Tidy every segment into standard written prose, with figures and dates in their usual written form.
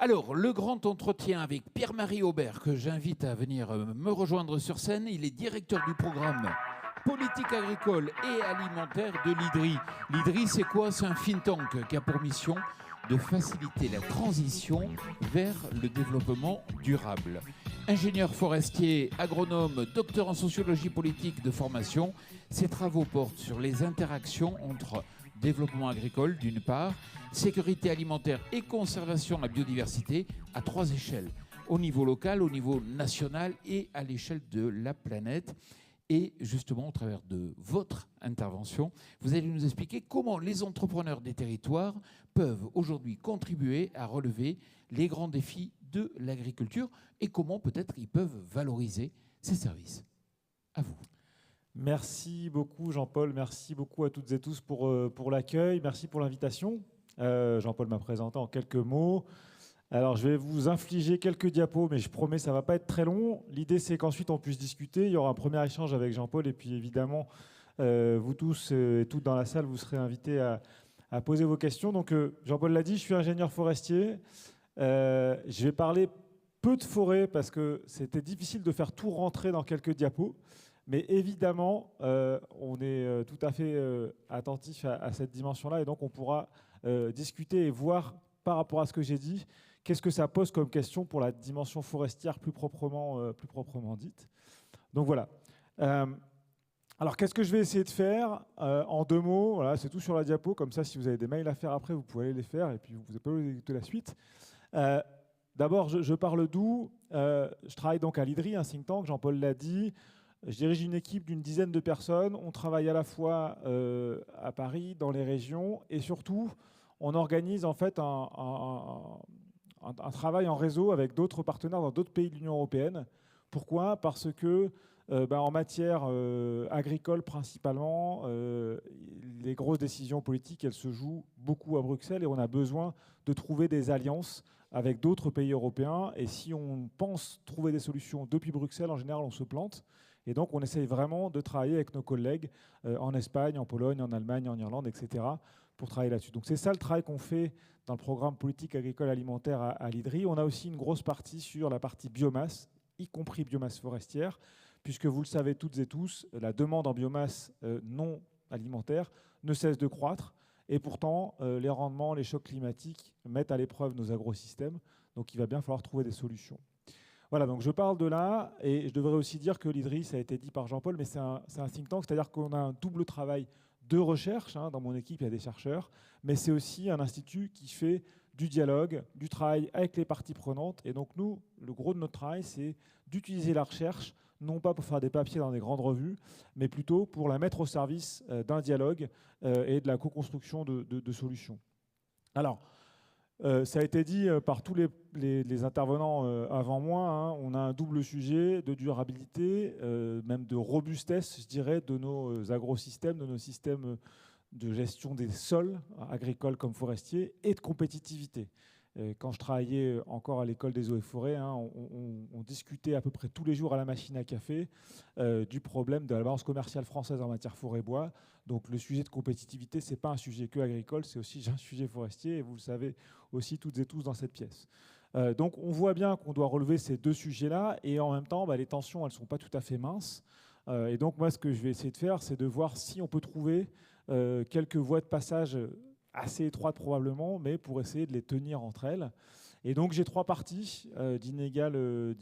Alors, le grand entretien avec Pierre-Marie Aubert, que j'invite à venir me rejoindre sur scène. Il est directeur du programme politique agricole et alimentaire de l'IDRI. L'IDRI, c'est quoi? C'est un think tank qui a pour mission de faciliter la transition vers le développement durable. Ingénieur forestier, agronome, docteur en sociologie politique de formation, ses travaux portent sur les interactions entre développement agricole d'une part, sécurité alimentaire et conservation de la biodiversité à 3 échelles, au niveau local, au niveau national et à l'échelle de la planète. Et justement, au travers de votre intervention, vous allez nous expliquer comment les entrepreneurs des territoires peuvent aujourd'hui contribuer à relever les grands défis de l'agriculture et comment peut-être ils peuvent valoriser ces services. À vous. Merci beaucoup Jean-Paul, merci beaucoup à toutes et tous pour l'accueil, merci pour l'invitation. Jean-Paul m'a présenté en quelques mots. Alors je vais vous infliger quelques diapos, mais je promets ça ne va pas être très long. L'idée c'est qu'ensuite on puisse discuter, il y aura un premier échange avec Jean-Paul et puis évidemment vous tous et toutes dans la salle, vous serez invités à poser vos questions. Donc Jean-Paul l'a dit, je suis ingénieur forestier. Je vais parler peu de forêt parce que c'était difficile de faire tout rentrer dans quelques diapos. Mais évidemment, on est tout à fait attentif à cette dimension-là et donc on pourra discuter et voir par rapport à ce que j'ai dit, qu'est-ce que ça pose comme question pour la dimension forestière plus proprement dite. Donc voilà. Alors qu'est-ce que je vais essayer de faire en 2 mots? Voilà, c'est tout sur la diapo, comme ça si vous avez des mails à faire après, vous pouvez aller les faire et puis vous n'avez pas besoin d'écouter la suite. D'abord, je parle d'où. Je travaille donc à l'IDRI, un think tank, Jean-Paul l'a dit. Je dirige une équipe d'une dizaine de personnes. On travaille à la fois à Paris, dans les régions, et surtout, on organise en fait un travail en réseau avec d'autres partenaires dans d'autres pays de l'Union européenne. Pourquoi? Parce que en matière agricole principalement, les grosses décisions politiques, elles se jouent beaucoup à Bruxelles et on a besoin de trouver des alliances avec d'autres pays européens. Et si on pense trouver des solutions depuis Bruxelles, en général, on se plante. Et donc, on essaye vraiment de travailler avec nos collègues en Espagne, en Pologne, en Allemagne, en Irlande, etc., pour travailler là-dessus. Donc, c'est ça le travail qu'on fait dans le programme politique agricole alimentaire à l'IDRI. On a aussi une grosse partie sur la partie biomasse, y compris biomasse forestière, puisque vous le savez toutes et tous, la demande en biomasse non alimentaire ne cesse de croître. Et pourtant, les rendements, les chocs climatiques mettent à l'épreuve nos agrosystèmes. Donc, il va bien falloir trouver des solutions. Voilà, donc je parle de là, et je devrais aussi dire que l'IDRI, ça a été dit par Jean-Paul, mais c'est un think tank, c'est-à-dire qu'on a un double travail de recherche. Dans mon équipe, il y a des chercheurs, mais c'est aussi un institut qui fait du dialogue, du travail avec les parties prenantes. Et donc nous, le gros de notre travail, c'est d'utiliser la recherche, non pas pour faire des papiers dans des grandes revues, mais plutôt pour la mettre au service d'un dialogue et de la co-construction de solutions. Alors, ça a été dit par tous les intervenants avant moi, on a un double sujet de durabilité, même de robustesse, je dirais, de nos agrosystèmes, de nos systèmes de gestion des sols, agricoles comme forestiers, et de compétitivité. Quand je travaillais encore à l'école des eaux et forêts, on discutait à peu près tous les jours à la machine à café du problème de la balance commerciale française en matière forêt-bois. Donc le sujet de compétitivité, ce n'est pas un sujet que agricole, c'est aussi un sujet forestier, et vous le savez aussi toutes et tous dans cette pièce. Donc on voit bien qu'on doit relever ces 2 sujets-là, et en même temps, les tensions, elles ne sont pas tout à fait minces. Et donc moi, ce que je vais essayer de faire, c'est de voir si on peut trouver quelques voies de passage assez étroites probablement, mais pour essayer de les tenir entre elles. Et donc j'ai 3 parties d'inégale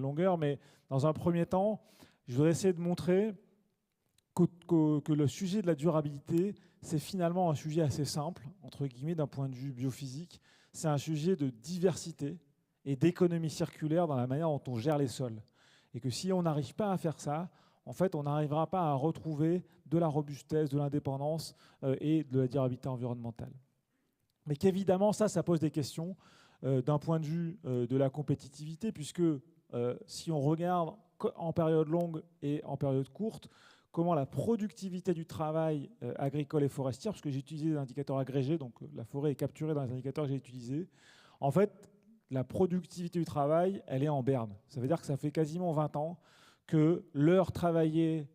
longueur, mais dans un premier temps, je voudrais essayer de montrer que le sujet de la durabilité, c'est finalement un sujet assez simple, entre guillemets, d'un point de vue biophysique. C'est un sujet de diversité et d'économie circulaire dans la manière dont on gère les sols. Et que si on n'arrive pas à faire ça, en fait, on n'arrivera pas à retrouver de la robustesse, de l'indépendance et de la durabilité environnementale. Mais qu'évidemment, ça pose des questions d'un point de vue de la compétitivité, puisque si on regarde en période longue et en période courte, comment la productivité du travail agricole et forestier, parce que j'ai utilisé des indicateurs agrégés, donc la forêt est capturée dans les indicateurs que j'ai utilisés, en fait, la productivité du travail, elle est en berne. Ça veut dire que ça fait quasiment 20 ans que l'heure travaillée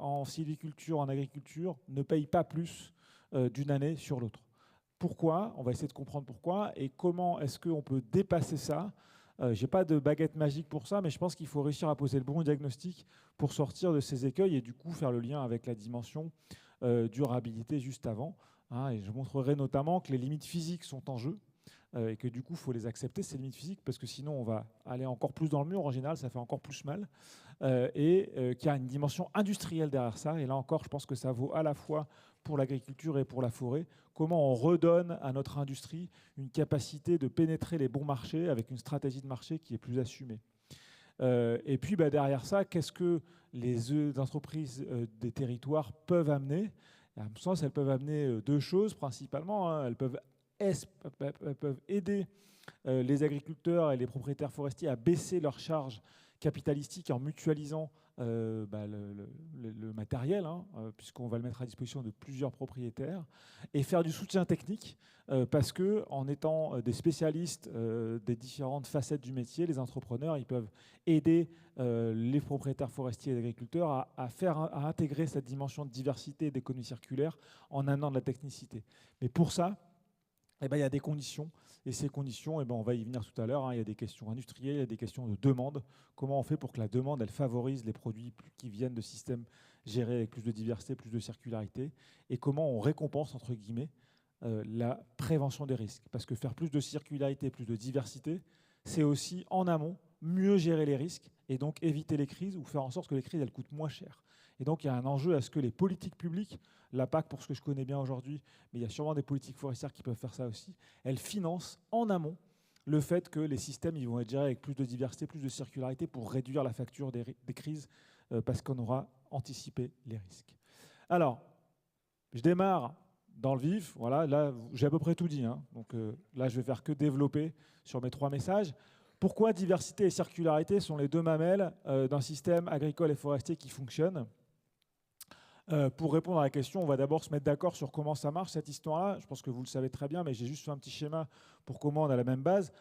en sylviculture, en agriculture, ne paye pas plus d'une année sur l'autre. Pourquoi? On va essayer de comprendre pourquoi et comment est-ce qu'on peut dépasser ça. Je n'ai pas de baguette magique pour ça, mais je pense qu'il faut réussir à poser le bon diagnostic pour sortir de ces écueils et du coup faire le lien avec la dimension durabilité juste avant. Hein, et je montrerai notamment que les limites physiques sont en jeu et que du coup, il faut les accepter, ces limites physiques, parce que sinon, on va aller encore plus dans le mur. En général, ça fait encore plus mal. Qu'il y a une dimension industrielle derrière ça. Et là encore, je pense que ça vaut à la fois pour l'agriculture et pour la forêt. Comment on redonne à notre industrie une capacité de pénétrer les bons marchés avec une stratégie de marché qui est plus assumée. Et puis derrière ça, qu'est-ce que les entreprises des territoires peuvent amener? À mon sens, elles peuvent amener deux choses principalement. Hein. Elles peuvent aider les agriculteurs et les propriétaires forestiers à baisser leurs charges capitalistiques en mutualisant le matériel, hein, puisqu'on va le mettre à disposition de plusieurs propriétaires, et faire du soutien technique, parce qu'en étant des spécialistes des différentes facettes du métier, les entrepreneurs, ils peuvent aider les propriétaires forestiers et les agriculteurs à intégrer cette dimension de diversité et d'économie circulaire en amenant de la technicité. Mais pour ça, il y a des conditions, et ces conditions, on va y venir tout à l'heure, hein, il y a des questions industrielles, il y a des questions de demande. Comment on fait pour que la demande, elle favorise les produits qui viennent de systèmes gérés avec plus de diversité, plus de circularité, et comment on récompense, entre guillemets, la prévention des risques. Parce que faire plus de circularité, plus de diversité, c'est aussi, en amont, mieux gérer les risques, et donc éviter les crises, ou faire en sorte que les crises, elles coûtent moins cher. Et donc, il y a un enjeu à ce que les politiques publiques, la PAC pour ce que je connais bien aujourd'hui, mais il y a sûrement des politiques forestières qui peuvent faire ça aussi, elles financent en amont le fait que les systèmes ils vont être gérés avec plus de diversité, plus de circularité pour réduire la facture des crises parce qu'on aura anticipé les risques. Alors, je démarre dans le vif. Voilà, là, j'ai à peu près tout dit. Hein. Donc là, je vais faire que développer sur mes 3 messages. Pourquoi diversité et circularité sont les 2 mamelles d'un système agricole et forestier qui fonctionne? Pour répondre à la question, on va d'abord se mettre d'accord sur comment ça marche, cette histoire-là. Je pense que vous le savez très bien, mais j'ai juste fait un petit schéma pour comment on a la même base.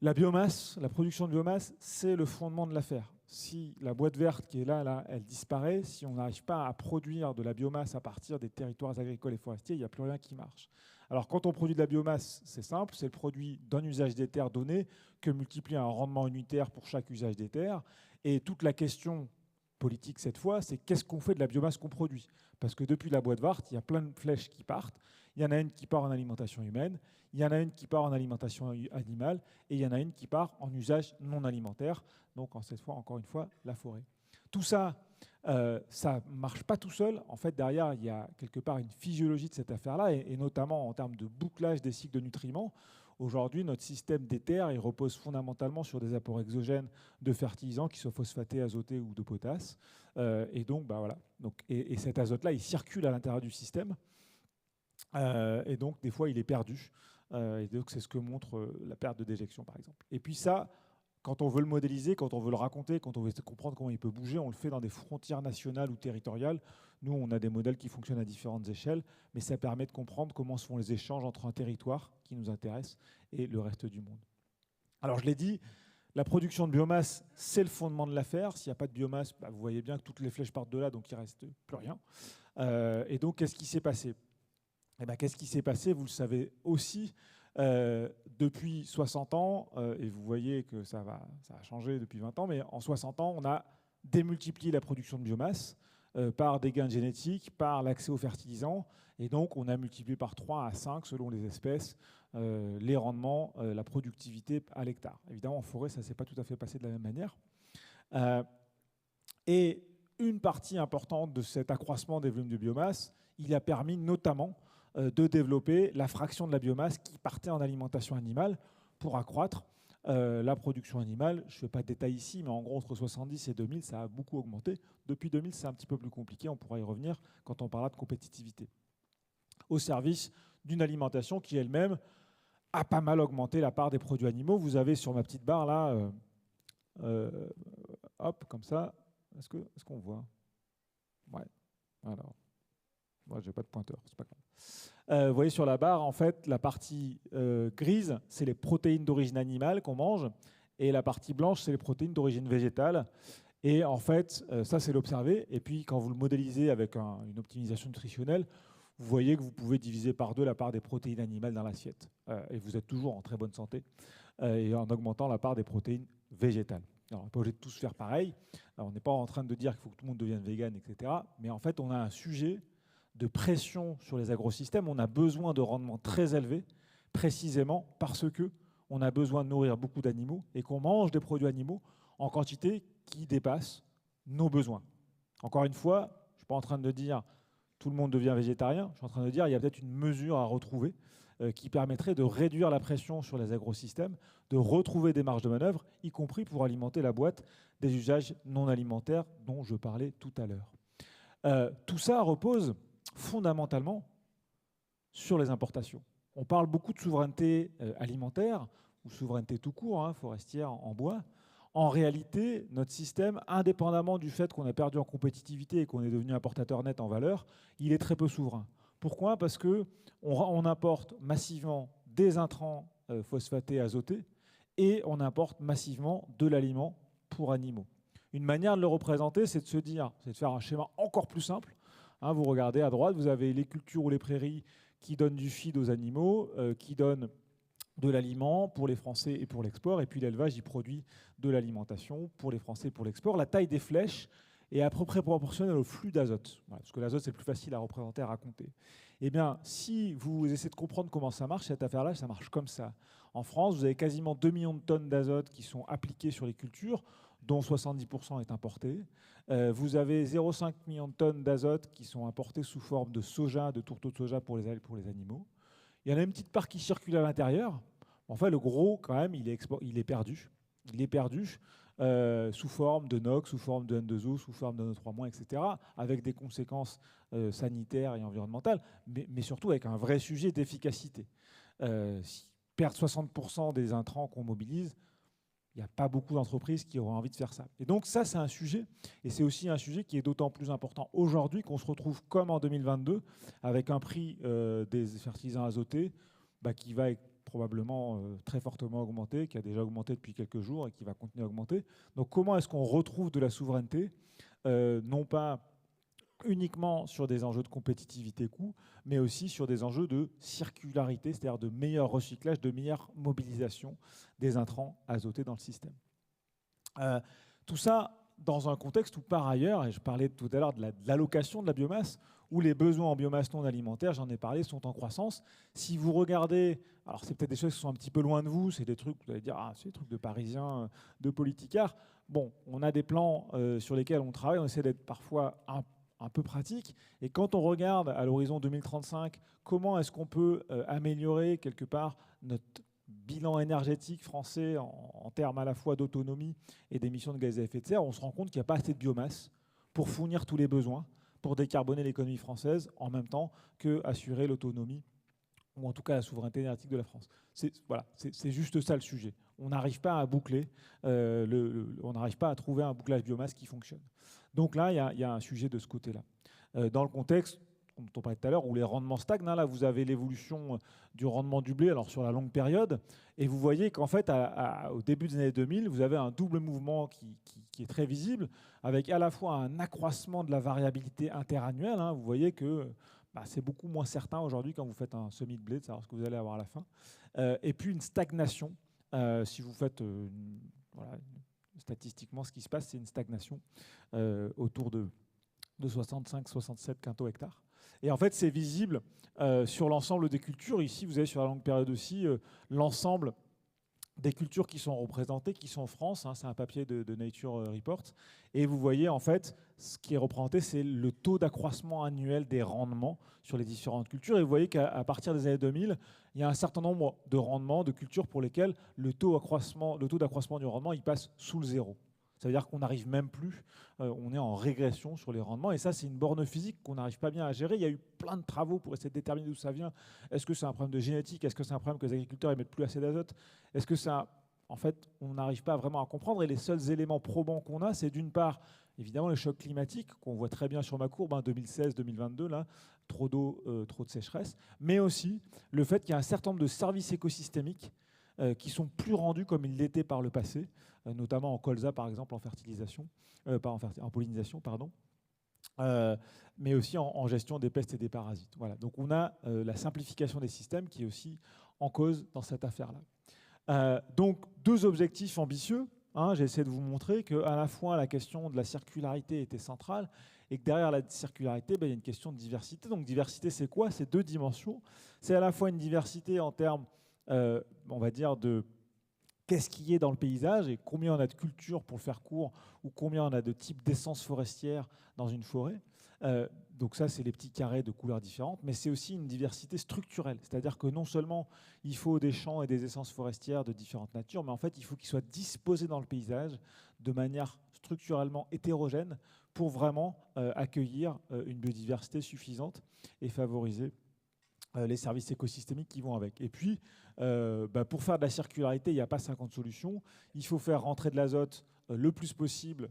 La biomasse, la production de biomasse, c'est le fondement de l'affaire. Si la boîte verte qui est là, elle disparaît, si on n'arrive pas à produire de la biomasse à partir des territoires agricoles et forestiers, il n'y a plus rien qui marche. Alors quand on produit de la biomasse, c'est simple, c'est le produit d'un usage des terres donné que multiplie un rendement unitaire pour chaque usage des terres. Et toute la question politique cette fois, c'est qu'est-ce qu'on fait de la biomasse qu'on produit? Parce que depuis la boîte verte, il y a plein de flèches qui partent. Il y en a une qui part en alimentation humaine, il y en a une qui part en alimentation animale, et il y en a une qui part en usage non alimentaire, donc cette fois, encore une fois, la forêt. Tout ça, ça ne marche pas tout seul. En fait, derrière, il y a quelque part une physiologie de cette affaire-là, et notamment en termes de bouclage des cycles de nutriments. Aujourd'hui, notre système des terres, il repose fondamentalement sur des apports exogènes de fertilisants, qui soient phosphatés, azotés ou de potasse. Et donc, voilà. Et cet azote-là, il circule à l'intérieur du système. Et donc, des fois, il est perdu. Et donc, c'est ce que montre la perte de déjection, par exemple. Et puis ça, quand on veut le modéliser, quand on veut le raconter, quand on veut comprendre comment il peut bouger, on le fait dans des frontières nationales ou territoriales. Nous, on a des modèles qui fonctionnent à différentes échelles, mais ça permet de comprendre comment se font les échanges entre un territoire qui nous intéresse et le reste du monde. Alors, je l'ai dit, la production de biomasse, c'est le fondement de l'affaire. S'il n'y a pas de biomasse, vous voyez bien que toutes les flèches partent de là, donc il ne reste plus rien. Et donc, qu'est-ce qui s'est passé? Qu'est-ce qui s'est passé? Vous le savez aussi. Depuis 60 ans, et vous voyez que ça a changé depuis 20 ans, mais en 60 ans, on a démultiplié la production de biomasse par des gains génétiques, par l'accès aux fertilisants, et donc on a multiplié par 3 à 5 selon les espèces les rendements, la productivité à l'hectare. Évidemment, en forêt, ça ne s'est pas tout à fait passé de la même manière. Et une partie importante de cet accroissement des volumes de biomasse, il a permis notamment de développer la fraction de la biomasse qui partait en alimentation animale pour accroître la production animale. Je ne fais pas de détails ici, mais en gros, entre 70 et 2000, ça a beaucoup augmenté. Depuis 2000, c'est un petit peu plus compliqué. On pourra y revenir quand on parlera de compétitivité. Au service d'une alimentation qui, elle-même, a pas mal augmenté la part des produits animaux. Vous avez sur ma petite barre, là, hop, comme ça. Est-ce qu'on voit? Ouais. Alors, moi, je n'ai pas de pointeur, c'est pas grave. Vous voyez sur la barre, en fait, la partie grise, c'est les protéines d'origine animale qu'on mange, et la partie blanche, c'est les protéines d'origine végétale. Et en fait, ça, c'est l'observé. Et puis, quand vous le modélisez avec une optimisation nutritionnelle, vous voyez que vous pouvez diviser par 2 la part des protéines animales dans l'assiette. Et vous êtes toujours en très bonne santé, et en augmentant la part des protéines végétales. Alors, on n'est pas obligé de tous faire pareil. Alors, on n'est pas en train de dire qu'il faut que tout le monde devienne vegan, etc. Mais en fait, on a un sujet de pression sur les agrosystèmes. On a besoin de rendements très élevés, précisément parce qu'on a besoin de nourrir beaucoup d'animaux et qu'on mange des produits animaux en quantité qui dépasse nos besoins. Encore une fois, je ne suis pas en train de dire tout le monde devient végétarien. Je suis en train de dire qu'il y a peut-être une mesure à retrouver qui permettrait de réduire la pression sur les agrosystèmes, de retrouver des marges de manœuvre, y compris pour alimenter la boîte des usages non alimentaires dont je parlais tout à l'heure. Tout ça repose fondamentalement sur les importations. On parle beaucoup de souveraineté alimentaire ou souveraineté tout court, forestière en bois. En réalité, notre système, indépendamment du fait qu'on a perdu en compétitivité et qu'on est devenu importateur net en valeur, il est très peu souverain. Pourquoi ? Parce qu'on importe massivement des intrants phosphatés, azotés, et on importe massivement de l'aliment pour animaux. Une manière de le représenter, c'est de se dire, c'est de faire un schéma encore plus simple. Vous regardez à droite, vous avez les cultures ou les prairies qui donnent du feed aux animaux, qui donnent de l'aliment pour les Français et pour l'export, et puis l'élevage, il produit de l'alimentation pour les Français et pour l'export. La taille des flèches est à peu près proportionnelle au flux d'azote, parce que l'azote, c'est le plus facile à représenter, à raconter. Eh bien, si vous essayez de comprendre comment ça marche, cette affaire-là, ça marche comme ça. En France, vous avez quasiment 2 millions de tonnes d'azote qui sont appliquées sur les cultures, dont 70% est importé. Vous avez 0,5 millions de tonnes d'azote qui sont importées sous forme de soja, de tourteaux de soja pour les animaux. Il y en a une petite part qui circule à l'intérieur. Enfin, le gros, quand même, il est perdu. Il est perdu sous forme de NOx, sous forme de N2O, sous forme de NO3-, etc., avec des conséquences sanitaires et environnementales, mais surtout avec un vrai sujet d'efficacité. Perdre 60% des intrants qu'on mobilise, il n'y a pas beaucoup d'entreprises qui auront envie de faire ça. Et donc ça, c'est un sujet, et c'est aussi un sujet qui est d'autant plus important aujourd'hui qu'on se retrouve comme en 2022, avec un prix des fertilisants azotés qui va être probablement très fortement augmenté, qui a déjà augmenté depuis quelques jours et qui va continuer à augmenter. Donc comment est-ce qu'on retrouve de la souveraineté, non pas uniquement sur des enjeux de compétitivité coût, mais aussi sur des enjeux de circularité, c'est-à-dire de meilleur recyclage, de meilleure mobilisation des intrants azotés dans le système. Tout ça dans un contexte où, par ailleurs, et je parlais tout à l'heure de l'allocation de la biomasse, où les besoins en biomasse non alimentaire, j'en ai parlé, sont en croissance. Si vous regardez, alors c'est peut-être des choses qui sont un petit peu loin de vous, c'est des trucs, vous allez dire, c'est des trucs de parisiens, de politicards. Bon, on a des plans sur lesquels on travaille, on essaie d'être parfois un peu pratique. Et quand on regarde à l'horizon 2035, comment est-ce qu'on peut améliorer quelque part notre bilan énergétique français en termes à la fois d'autonomie et d'émissions de gaz à effet de serre, on se rend compte qu'il n'y a pas assez de biomasse pour fournir tous les besoins, pour décarboner l'économie française, en même temps qu'assurer l'autonomie, ou en tout cas la souveraineté énergétique de la France. C'est juste ça le sujet. On n'arrive pas à boucler, on n'arrive pas à trouver un bouclage biomasse qui fonctionne. Donc là, il y a un sujet de ce côté-là. Dans le contexte dont on parlait tout à l'heure, où les rendements stagnent, là, vous avez l'évolution du rendement du blé alors sur la longue période, et vous voyez qu'en fait, au début des années 2000, vous avez un double mouvement qui est très visible, avec à la fois un accroissement de la variabilité interannuelle. Vous voyez que c'est beaucoup moins certain aujourd'hui quand vous faites un semis de blé de savoir ce que vous allez avoir à la fin. Et puis une stagnation. Si vous faites statistiquement, ce qui se passe, c'est une stagnation autour de 65-67 quintaux hectares. Et en fait, c'est visible sur l'ensemble des cultures. Ici, vous avez sur la longue période aussi l'ensemble des cultures qui sont représentées, qui sont en France. C'est un papier de Nature Report. Et vous voyez, en fait, ce qui est représenté, c'est le taux d'accroissement annuel des rendements sur les différentes cultures. Et vous voyez qu'à partir des années 2000, il y a un certain nombre de rendements, de cultures pour lesquelles le taux d'accroissement du rendement, il passe sous le zéro. Ça veut dire qu'on n'arrive même plus, on est en régression sur les rendements. Et ça, c'est une borne physique qu'on n'arrive pas bien à gérer. Il y a eu plein de travaux pour essayer de déterminer d'où ça vient. Est-ce que c'est un problème de génétique? Est-ce que c'est un problème que les agriculteurs ne mettent plus assez d'azote? Est-ce que ça... En fait, on n'arrive pas vraiment à comprendre. Et les seuls éléments probants qu'on a, c'est d'une part, évidemment, le choc climatique, qu'on voit très bien sur ma courbe, 2016-2022, là, trop d'eau, trop de sécheresse. Mais aussi le fait qu'il y a un certain nombre de services écosystémiques qui sont plus rendus comme ils l'étaient par le passé, notamment en colza, par exemple, en fertilisation, en pollinisation, pardon. mais aussi en gestion des pestes et des parasites. Voilà. Donc on a la simplification des systèmes qui est aussi en cause dans cette affaire-là. Donc 2 objectifs ambitieux. J'ai essayé de vous montrer qu'à la fois la question de la circularité était centrale et que derrière la circularité, il y a une question de diversité. Donc diversité, c'est quoi? C'est 2 dimensions. C'est à la fois une diversité en termes, on va dire, de qu'est-ce qui est dans le paysage et combien on a de cultures, pour le faire court, ou combien on a de types d'essences forestières dans une forêt. Donc ça, c'est les petits carrés de couleurs différentes, mais c'est aussi une diversité structurelle. C'est-à-dire que non seulement il faut des champs et des essences forestières de différentes natures, mais en fait, il faut qu'ils soient disposés dans le paysage de manière structurellement hétérogène pour vraiment accueillir une biodiversité suffisante et favoriser les services écosystémiques qui vont avec. Et puis, pour faire de la circularité, il n'y a pas 50 solutions. Il faut faire rentrer de l'azote le plus possible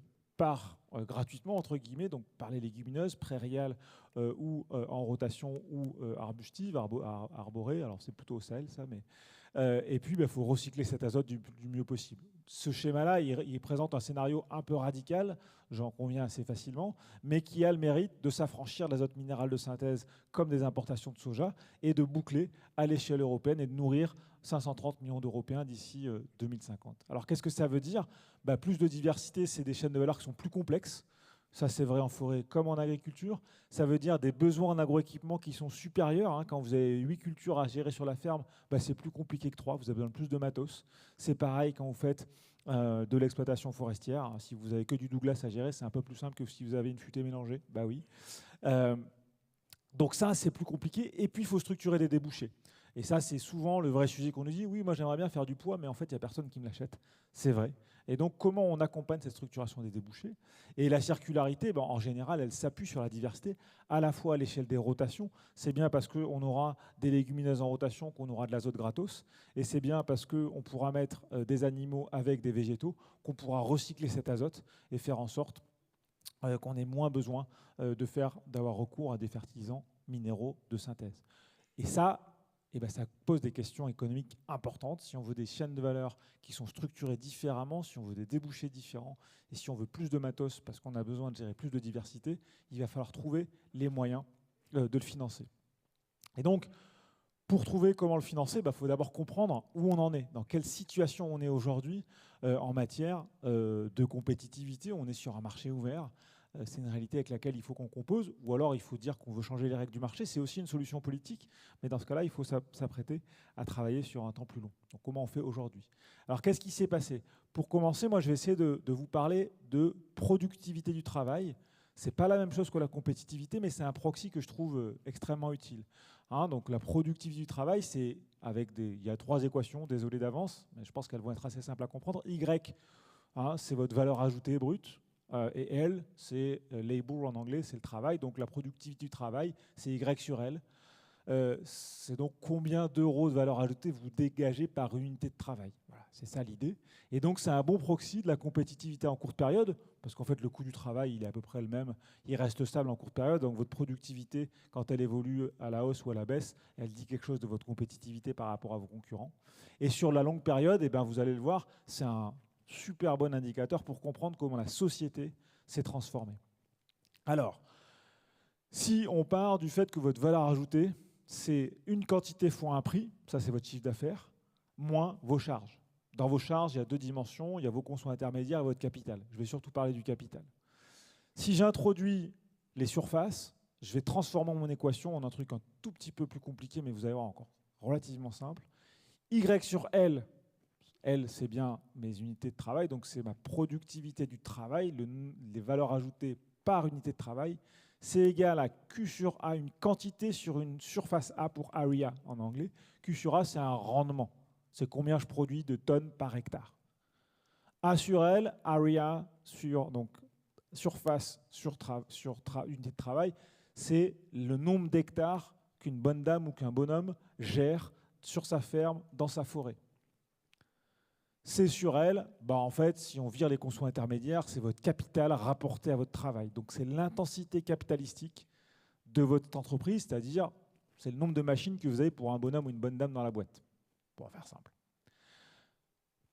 gratuitement, entre guillemets, donc par les légumineuses, prairiales ou en rotation ou arbustive, arborée. Alors c'est plutôt au Sahel ça, mais... et puis il faut recycler cet azote du mieux possible. Ce schéma-là, il présente un scénario un peu radical, j'en conviens assez facilement, mais qui a le mérite de s'affranchir de l'azote minéral de synthèse comme des importations de soja et de boucler à l'échelle européenne et de nourrir 530 millions d'Européens d'ici 2050. Alors qu'est-ce que ça veut dire? Plus de diversité, c'est des chaînes de valeur qui sont plus complexes. Ça, c'est vrai en forêt comme en agriculture. Ça veut dire des besoins en agroéquipement qui sont supérieurs. Quand vous avez 8 cultures à gérer sur la ferme, c'est plus compliqué que 3. Vous avez besoin de plus de matos. C'est pareil quand vous faites de l'exploitation forestière. Si vous avez que du Douglas à gérer, c'est un peu plus simple que si vous avez une futée mélangée. Oui. Donc ça, c'est plus compliqué. Et puis, il faut structurer des débouchés. Et ça, c'est souvent le vrai sujet qu'on nous dit. Oui, moi, j'aimerais bien faire du poids, mais en fait, il n'y a personne qui me l'achète. C'est vrai. Et donc, comment on accompagne cette structuration des débouchés? Et la circularité, en général, elle s'appuie sur la diversité, à la fois à l'échelle des rotations. C'est bien parce qu'on aura des légumineuses en rotation qu'on aura de l'azote gratos. Et c'est bien parce qu'on pourra mettre des animaux avec des végétaux qu'on pourra recycler cet azote et faire en sorte qu'on ait moins besoin d'avoir recours à des fertilisants minéraux de synthèse. Et ça, ça pose des questions économiques importantes. Si on veut des chaînes de valeur qui sont structurées différemment, si on veut des débouchés différents, et si on veut plus de matos parce qu'on a besoin de gérer plus de diversité, il va falloir trouver les moyens de le financer. Et donc, pour trouver comment le financer, faut d'abord comprendre où on en est, dans quelle situation on est aujourd'hui en matière de compétitivité. On est sur un marché ouvert. C'est une réalité avec laquelle il faut qu'on compose, ou alors il faut dire qu'on veut changer les règles du marché. C'est aussi une solution politique, mais dans ce cas-là, il faut s'apprêter à travailler sur un temps plus long. Donc comment on fait aujourd'hui? Alors qu'est-ce qui s'est passé? Pour commencer, moi je vais essayer de vous parler de productivité du travail. Ce n'est pas la même chose que la compétitivité, mais c'est un proxy que je trouve extrêmement utile. Donc la productivité du travail, il y a 3 équations, désolé d'avance, mais je pense qu'elles vont être assez simples à comprendre. Y, c'est votre valeur ajoutée brute. Et L, c'est labor en anglais, c'est le travail. Donc la productivité du travail, c'est Y sur L. C'est donc combien d'euros de valeur ajoutée vous dégagez par unité de travail. Voilà, c'est ça l'idée. Et donc c'est un bon proxy de la compétitivité en courte période, parce qu'en fait le coût du travail, il est à peu près le même, il reste stable en courte période. Donc votre productivité, quand elle évolue à la hausse ou à la baisse, elle dit quelque chose de votre compétitivité par rapport à vos concurrents. Et sur la longue période, vous allez le voir, c'est un super bon indicateur pour comprendre comment la société s'est transformée. Alors, si on part du fait que votre valeur ajoutée, c'est une quantité fois un prix, ça c'est votre chiffre d'affaires, moins vos charges. Dans vos charges, il y a 2 dimensions, il y a vos consos intermédiaires et votre capital. Je vais surtout parler du capital. Si j'introduis les surfaces, je vais transformer mon équation en un truc un tout petit peu plus compliqué, mais vous allez voir encore relativement simple. Y sur L, L, c'est bien mes unités de travail, donc c'est ma productivité du travail, les valeurs ajoutées par unité de travail. C'est égal à Q sur A, une quantité sur une surface A pour area en anglais. Q sur A, c'est un rendement. C'est combien je produis de tonnes par hectare. A sur L, area sur donc, surface sur unité de travail, c'est le nombre d'hectares qu'une bonne dame ou qu'un bonhomme gère sur sa ferme, dans sa forêt. C sur L, en fait, si on vire les consos intermédiaires, c'est votre capital rapporté à votre travail. Donc c'est l'intensité capitalistique de votre entreprise, c'est-à-dire c'est le nombre de machines que vous avez pour un bonhomme ou une bonne dame dans la boîte, pour faire simple.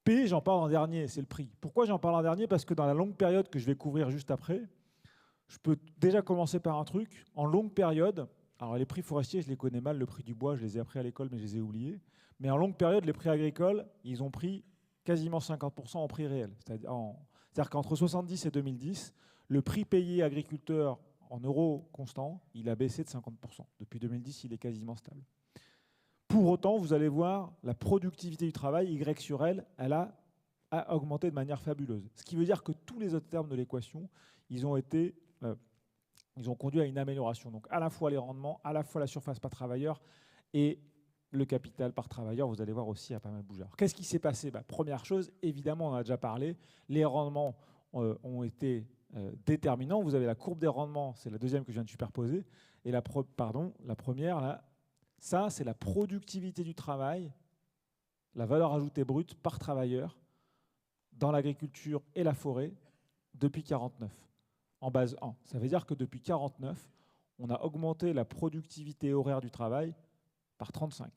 P, j'en parle en dernier, c'est le prix. Pourquoi j'en parle en dernier? Parce que dans la longue période que je vais couvrir juste après, Je peux déjà commencer par un truc. En longue période, alors les prix forestiers, je les connais mal, le prix du bois, je les ai appris à l'école, mais je les ai oubliés. Mais en longue période, les prix agricoles, ils ont pris quasiment 50% en prix réel. C'est-à-dire qu'entre 70 et 2010, le prix payé agriculteur en euros constants, il a baissé de 50%. Depuis 2010, il est quasiment stable. Pour autant, vous allez voir, la productivité du travail, Y sur L, elle a augmenté de manière fabuleuse. Ce qui veut dire que tous les autres termes de l'équation, ils ont conduit à une amélioration. Donc à la fois les rendements, à la fois la surface par travailleur et le capital par travailleur, vous allez voir aussi, a pas mal bougé. Alors, qu'est-ce qui s'est passé? Première chose, évidemment, on en a déjà parlé, les rendements ont été déterminants. Vous avez la courbe des rendements, c'est la deuxième que je viens de superposer, et la première, là, ça, c'est la productivité du travail, la valeur ajoutée brute par travailleur dans l'agriculture et la forêt depuis 1949, en base 1. Ça veut dire que depuis 1949, on a augmenté la productivité horaire du travail par 35.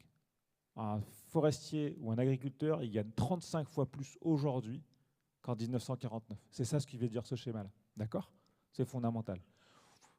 Un forestier ou un agriculteur, il gagne 35 fois plus aujourd'hui qu'en 1949. C'est ça ce qui veut dire ce schéma-là. D'accord? C'est fondamental.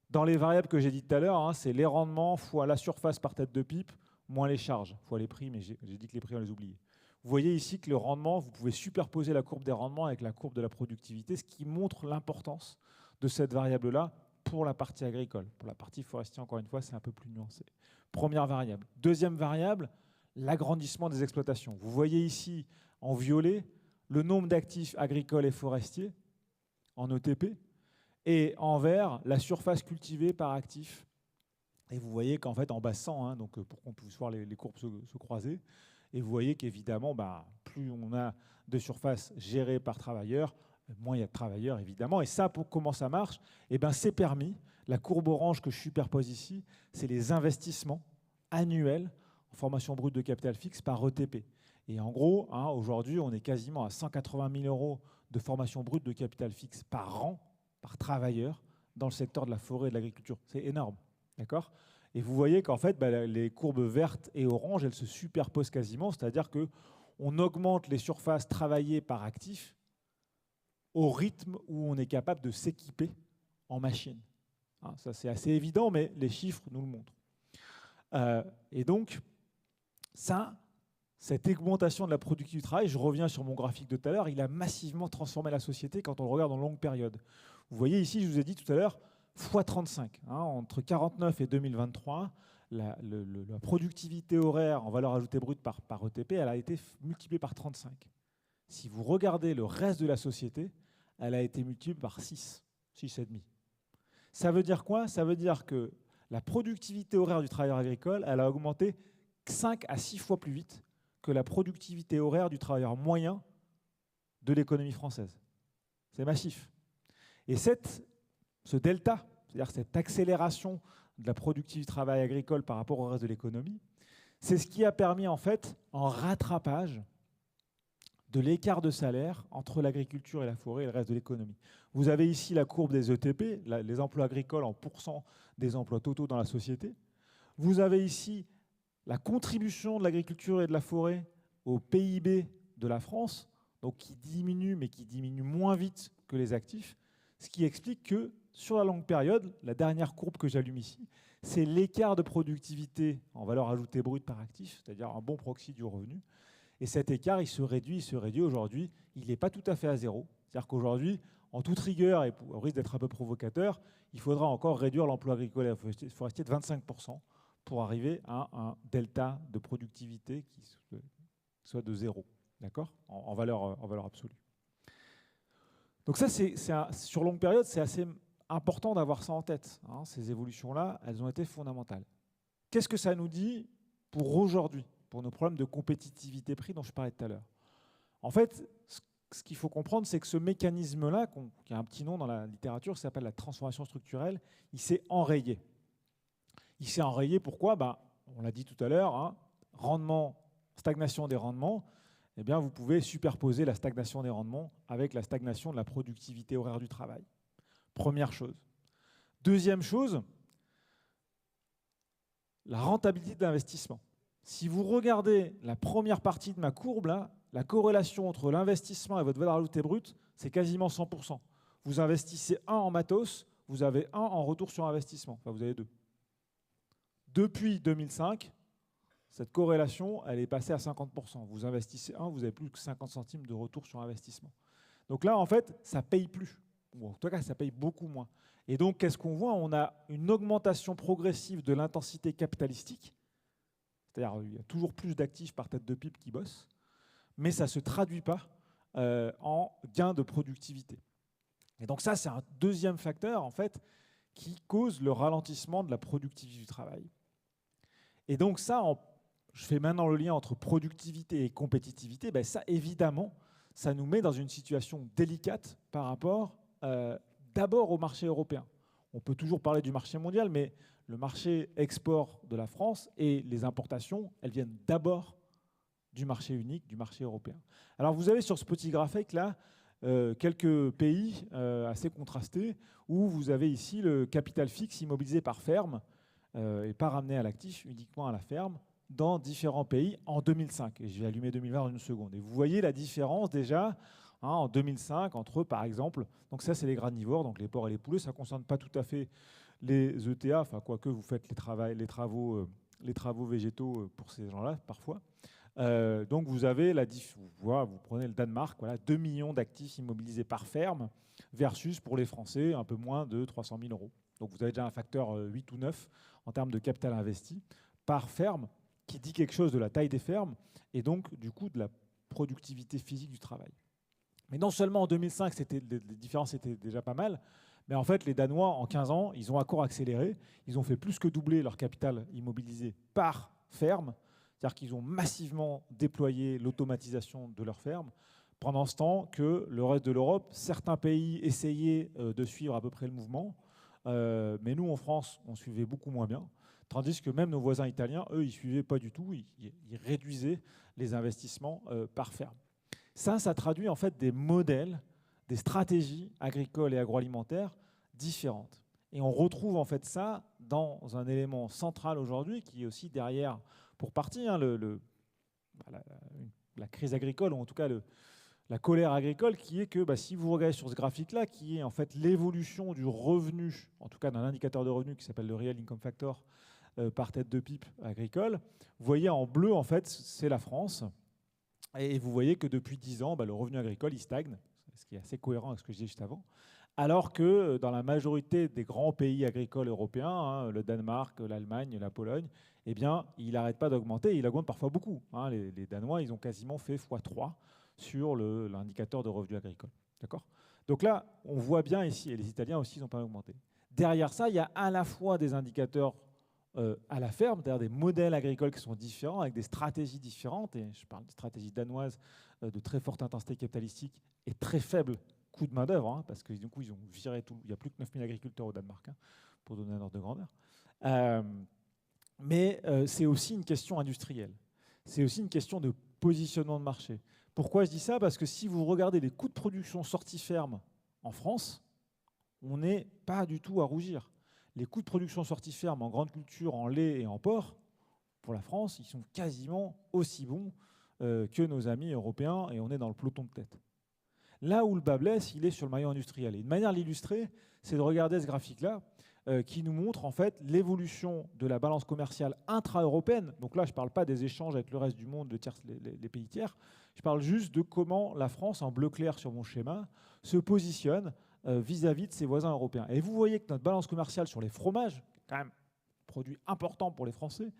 Dans les variables que j'ai dit tout à l'heure, c'est les rendements fois la surface par tête de pipe, moins les charges, fois les prix, mais j'ai dit que les prix, on les oubliait. Vous voyez ici que le rendement, vous pouvez superposer la courbe des rendements avec la courbe de la productivité, ce qui montre l'importance de cette variable-là pour la partie agricole. Pour la partie forestière, encore une fois, c'est un peu plus nuancé. Première variable. Deuxième variable, l'agrandissement des exploitations. Vous voyez ici, en violet, le nombre d'actifs agricoles et forestiers en ETP, et en vert, la surface cultivée par actif. Et vous voyez qu'en fait, en bas 100, donc pour qu'on puisse voir les courbes se croiser, et vous voyez qu'évidemment, plus on a de surface gérée par travailleur, moins il y a de travailleurs, évidemment. Et ça, comment ça marche? C'est permis. La courbe orange que je superpose ici, c'est les investissements annuels en formation brute de capital fixe par ETP. Et en gros, aujourd'hui, on est quasiment à 180 000 € de formation brute de capital fixe par an, par travailleur, dans le secteur de la forêt et de l'agriculture. C'est énorme. D'accord? Et vous voyez qu'en fait, les courbes vertes et oranges, elles se superposent quasiment, c'est-à-dire qu'on augmente les surfaces travaillées par actif au rythme où on est capable de s'équiper en machine. Ça, c'est assez évident, mais les chiffres nous le montrent. Et donc, cette augmentation de la productivité du travail, je reviens sur mon graphique de tout à l'heure, il a massivement transformé la société quand on le regarde en longue période. Vous voyez ici, je vous ai dit tout à l'heure, x 35. Entre 1949 et 2023, la productivité horaire en valeur ajoutée brute par ETP, elle a été multipliée par 35. Si vous regardez le reste de la société, elle a été multipliée par 6, 6,5. Ça veut dire quoi? Ça veut dire que la productivité horaire du travailleur agricole, elle a augmenté 5 à 6 fois plus vite que la productivité horaire du travailleur moyen de l'économie française. C'est massif. Et ce delta, c'est-à-dire cette accélération de la productivité du travail agricole par rapport au reste de l'économie, c'est ce qui a permis en fait un rattrapage de l'écart de salaire entre l'agriculture et la forêt et le reste de l'économie. Vous avez ici la courbe des ETP, les emplois agricoles en pourcent des emplois totaux dans la société. Vous avez ici la contribution de l'agriculture et de la forêt au PIB de la France, donc qui diminue, mais qui diminue moins vite que les actifs, ce qui explique que sur la longue période, la dernière courbe que j'allume ici, c'est l'écart de productivité en valeur ajoutée brute par actif, c'est-à-dire un bon proxy du revenu. Et cet écart, il se réduit aujourd'hui. Il n'est pas tout à fait à zéro. C'est-à-dire qu'aujourd'hui, en toute rigueur, et au risque d'être un peu provocateur, il faudra encore réduire l'emploi agricole et forestier de 25% pour arriver à un delta de productivité qui soit de zéro, d'accord, en valeur absolue. Donc ça, sur longue période, c'est assez important d'avoir ça en tête. Ces évolutions-là, elles ont été fondamentales. Qu'est-ce que ça nous dit pour aujourd'hui, pour nos problèmes de compétitivité prix dont je parlais tout à l'heure? En fait, ce qu'il faut comprendre, c'est que ce mécanisme-là, qui a un petit nom dans la littérature, qui s'appelle la transformation structurelle, il s'est enrayé. Il s'est enrayé, pourquoi? On l'a dit tout à l'heure, rendement, stagnation des rendements. Eh bien, vous pouvez superposer la stagnation des rendements avec la stagnation de la productivité horaire du travail. Première chose. Deuxième chose, la rentabilité de l'investissement. Si vous regardez la première partie de ma courbe, là, la corrélation entre l'investissement et votre valeur ajoutée brute, c'est quasiment 100%. Vous investissez 1 en matos, vous avez 1 en retour sur investissement. Enfin, vous avez 2. Depuis 2005, cette corrélation, elle est passée à 50%. Vous investissez 1, vous avez plus que 50 centimes de retour sur investissement. Donc là, en fait, ça ne paye plus. Ou en tout cas, ça paye beaucoup moins. Et donc, qu'est-ce qu'on voit? On a une augmentation progressive de l'intensité capitalistique. C'est-à-dire qu'il y a toujours plus d'actifs par tête de pipe qui bossent, mais ça ne se traduit pas en gain de productivité. Et donc ça, c'est un deuxième facteur, en fait, qui cause le ralentissement de la productivité du travail. Et donc ça, je fais maintenant le lien entre productivité et compétitivité. Ben ça, évidemment, ça nous met dans une situation délicate par rapport d'abord au marché européen. On peut toujours parler du marché mondial, mais le marché export de la France et les importations, elles viennent d'abord du marché unique, du marché européen. Alors vous avez sur ce petit graphique là quelques pays assez contrastés où vous avez ici le capital fixe immobilisé par ferme et pas ramené à l'actif, uniquement à la ferme, dans différents pays en 2005. Et je vais allumer 2020 en une seconde. Et vous voyez la différence déjà en 2005 entre, par exemple, donc ça c'est les granivores, donc les porcs et les poulets, ça ne concerne pas tout à fait les ETA, enfin quoique vous faites les travaux végétaux pour ces gens-là parfois. Donc vous avez vous prenez le Danemark, voilà, 2 millions d'actifs immobilisés par ferme versus pour les Français un peu moins de 300 000 euros. Donc vous avez déjà un facteur 8 ou 9 en termes de capital investi par ferme qui dit quelque chose de la taille des fermes et donc du coup de la productivité physique du travail. Mais non seulement en 2005, les différences étaient déjà pas mal, mais en fait les Danois en 15 ans, ils ont encore accéléré, ils ont fait plus que doubler leur capital immobilisé par ferme. C'est-à-dire qu'ils ont massivement déployé l'automatisation de leurs fermes, pendant ce temps que le reste de l'Europe, certains pays essayaient de suivre à peu près le mouvement, mais nous, en France, on suivait beaucoup moins bien, tandis que même nos voisins italiens, eux, ils ne suivaient pas du tout, ils réduisaient les investissements par ferme. Ça traduit en fait des modèles, des stratégies agricoles et agroalimentaires différentes. Et on retrouve en fait ça dans un élément central aujourd'hui qui est aussi derrière pour partie, la crise agricole, ou en tout cas la colère agricole, qui est que si vous regardez sur ce graphique-là, qui est en fait l'évolution du revenu, en tout cas d'un indicateur de revenu qui s'appelle le Real Income Factor par tête de pipe agricole, vous voyez en bleu, en fait, c'est la France. Et vous voyez que depuis 10 ans, le revenu agricole, il stagne, ce qui est assez cohérent avec ce que je disais juste avant. Alors que dans la majorité des grands pays agricoles européens, le Danemark, l'Allemagne, la Pologne, eh bien, il n'arrête pas d'augmenter, il augmente parfois beaucoup. Les Danois, ils ont quasiment fait x3 sur l'indicateur de revenu agricole. D'accord ? Donc là, on voit bien ici, et les Italiens aussi, ils n'ont pas augmenté. Derrière ça, il y a à la fois des indicateurs à la ferme, c'est-à-dire des modèles agricoles qui sont différents, avec des stratégies différentes, et je parle de stratégies danoises de très forte intensité capitalistique et très faible coût de main-d'œuvre, parce que du coup, ils ont viré tout. Il n'y a plus que 9000 agriculteurs au Danemark, pour donner un ordre de grandeur. Mais c'est aussi une question industrielle. C'est aussi une question de positionnement de marché. Pourquoi je dis ça? Parce que si vous regardez les coûts de production sortie ferme en France, on n'est pas du tout à rougir. Les coûts de production sortie ferme en grande culture, en lait et en porc, pour la France, ils sont quasiment aussi bons que nos amis européens, et on est dans le peloton de tête. Là où le bas blesse, il est sur le maillon industriel. Et une manière de l'illustrer, c'est de regarder ce graphique-là, qui nous montre en fait l'évolution de la balance commerciale intra-européenne. Donc là, je ne parle pas des échanges avec le reste du monde, les pays tiers. Je parle juste de comment la France, en bleu clair sur mon schéma, se positionne vis-à-vis de ses voisins européens. Et vous voyez que notre balance commerciale sur les fromages, quand même produit important pour les Français,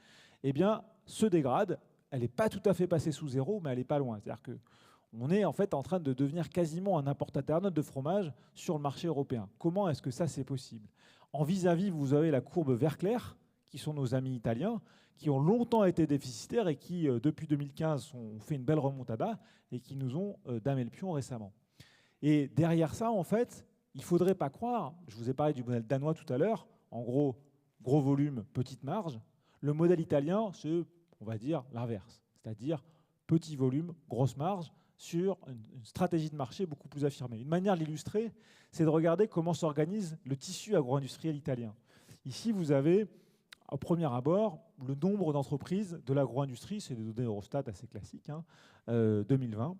eh bien, se dégrade. Elle n'est pas tout à fait passée sous zéro, mais elle n'est pas loin. C'est-à-dire que on est en fait en train de devenir quasiment un importateur net de fromage sur le marché européen. Comment est-ce que ça c'est possible? En vis-à-vis, vous avez la courbe vert clair, qui sont nos amis italiens, qui ont longtemps été déficitaires et qui, depuis 2015, ont fait une belle remontada et qui nous ont damé le pion récemment. Et derrière ça, en fait, il ne faudrait pas croire, je vous ai parlé du modèle danois tout à l'heure, en gros, gros volume, petite marge. Le modèle italien, c'est, on va dire, l'inverse, c'est-à-dire petit volume, grosse marge, sur une stratégie de marché beaucoup plus affirmée. Une manière de l'illustrer, c'est de regarder comment s'organise le tissu agro-industriel italien. Ici, vous avez, au premier abord, le nombre d'entreprises de l'agro-industrie, c'est des données Eurostat assez classiques, 2020,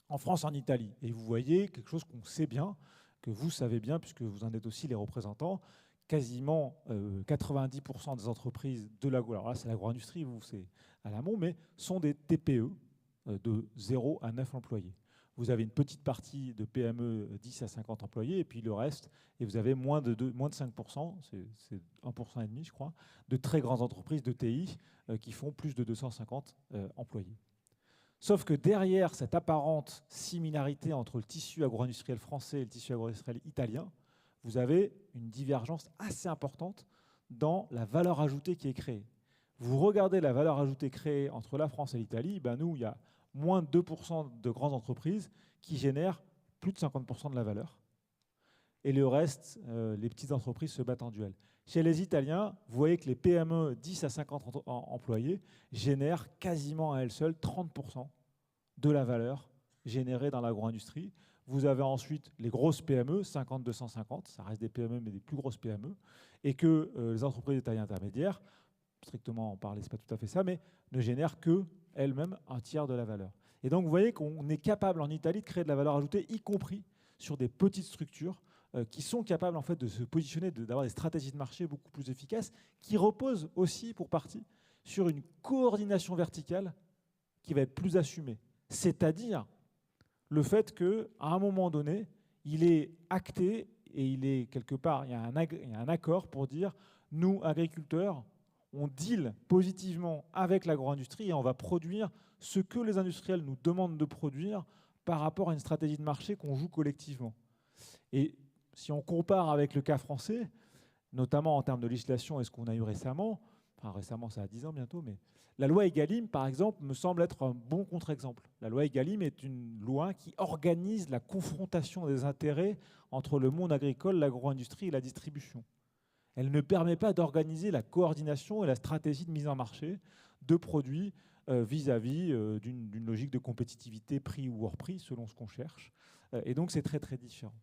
en France, en Italie. Et vous voyez quelque chose qu'on sait bien, que vous savez bien, puisque vous en êtes aussi les représentants. Quasiment 90% des entreprises de l'agro, alors là c'est l'agro-industrie, vous c'est à l'amont, mais sont des TPE de 0 à 9 employés. Vous avez une petite partie de PME 10 à 50 employés, et puis le reste, et vous avez moins de 5%, c'est 1,5% je crois, de très grandes entreprises de TI qui font plus de 250 employés. Sauf que derrière cette apparente similarité entre le tissu agro-industriel français et le tissu agro-industriel italien, vous avez une divergence assez importante dans la valeur ajoutée qui est créée. Vous regardez la valeur ajoutée créée entre la France et l'Italie, ben nous, il y a moins de 2% de grandes entreprises qui génèrent plus de 50% de la valeur. Et le reste, les petites entreprises se battent en duel. Chez les Italiens, vous voyez que les PME 10 à 50 employés génèrent quasiment à elles seules 30% de la valeur générée dans l'agro-industrie. Vous avez ensuite les grosses PME, 50-250, ça reste des PME, mais des plus grosses PME, et que les entreprises de taille intermédiaire, strictement en parler, ce n'est pas tout à fait ça, mais ne génèrent que elles-mêmes un tiers de la valeur. Et donc vous voyez qu'on est capable en Italie de créer de la valeur ajoutée, y compris sur des petites structures qui sont capables en fait de se positionner, d'avoir des stratégies de marché beaucoup plus efficaces, qui reposent aussi pour partie sur une coordination verticale qui va être plus assumée. C'est-à-dire le fait qu'à un moment donné, il est acté et il est quelque part, il y a un accord pour dire nous, agriculteurs, on deal positivement avec l'agro-industrie et on va produire ce que les industriels nous demandent de produire par rapport à une stratégie de marché qu'on joue collectivement. Et si on compare avec le cas français, notamment en termes de législation et ce qu'on a eu récemment, enfin récemment ça a 10 ans bientôt, mais la loi Egalim, par exemple, me semble être un bon contre-exemple. La loi Egalim est une loi qui organise la confrontation des intérêts entre le monde agricole, l'agro-industrie et la distribution. Elle ne permet pas d'organiser la coordination et la stratégie de mise en marché de produits vis-à-vis d'une logique de compétitivité prix ou hors prix, selon ce qu'on cherche. Et donc c'est très très différent.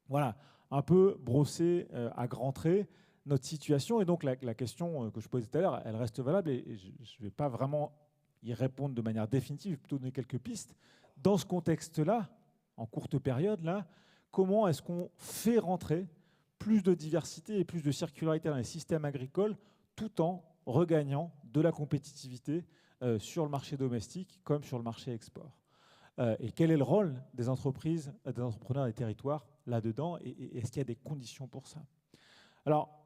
Voilà, un peu brossé à grands traits notre situation. Et donc la question que je posais tout à l'heure, elle reste valable et je ne vais pas vraiment y répondre de manière définitive, je vais plutôt donner quelques pistes. Dans ce contexte-là, en courte période, là, comment est-ce qu'on fait rentrer plus de diversité et plus de circularité dans les systèmes agricoles tout en regagnant de la compétitivité sur le marché domestique comme sur le marché export? Et quel est le rôle des entreprises, des entrepreneurs des territoires là-dedans, et est-ce qu'il y a des conditions pour ça? Alors,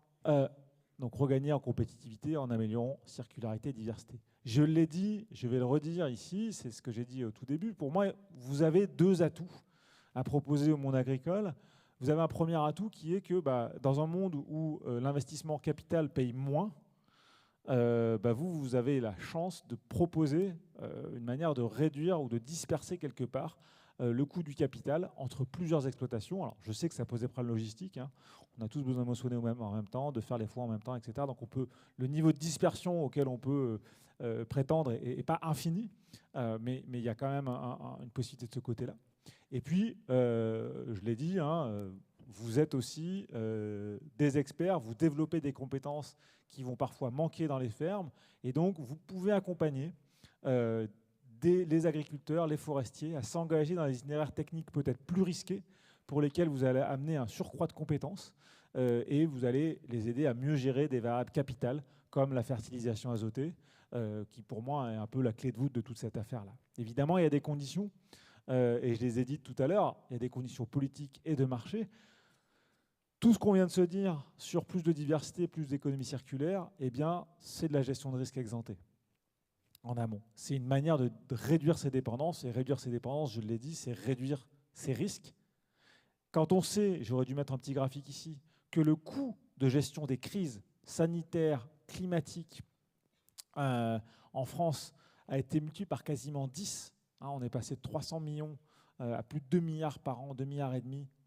donc regagner en compétitivité en améliorant circularité et diversité. Je l'ai dit, je vais le redire ici, c'est ce que j'ai dit au tout début. Pour moi, vous avez deux atouts à proposer au monde agricole. Vous avez un premier atout qui est que dans un monde où l'investissement capital paye moins, vous avez la chance de proposer une manière de réduire ou de disperser quelque part le coût du capital entre plusieurs exploitations. Alors, je sais que ça pose des problèmes logistiques. Hein. On a tous besoin de moissonner en même temps, de faire les foins en même temps, etc. Donc, le niveau de dispersion auquel on peut prétendre n'est pas infini, mais il y a quand même une possibilité de ce côté-là. Et puis, je l'ai dit, vous êtes aussi des experts, vous développez des compétences qui vont parfois manquer dans les fermes, et donc vous pouvez accompagner les agriculteurs, les forestiers, à s'engager dans des itinéraires techniques peut-être plus risqués, pour lesquels vous allez amener un surcroît de compétences, et vous allez les aider à mieux gérer des variables capitales, comme la fertilisation azotée, qui pour moi est un peu la clé de voûte de toute cette affaire-là. Évidemment, il y a des conditions, et je les ai dites tout à l'heure, il y a des conditions politiques et de marché. Tout ce qu'on vient de se dire sur plus de diversité, plus d'économie circulaire, eh bien, c'est de la gestion de risque exemptée en amont. C'est une manière de réduire ses dépendances, et réduire ses dépendances, je l'ai dit, c'est réduire ses risques. Quand on sait, j'aurais dû mettre un petit graphique ici, que le coût de gestion des crises sanitaires, climatiques en France a été multiplié par quasiment 10. On est passé de 300 millions à plus de 2 milliards par an, 2,5 milliards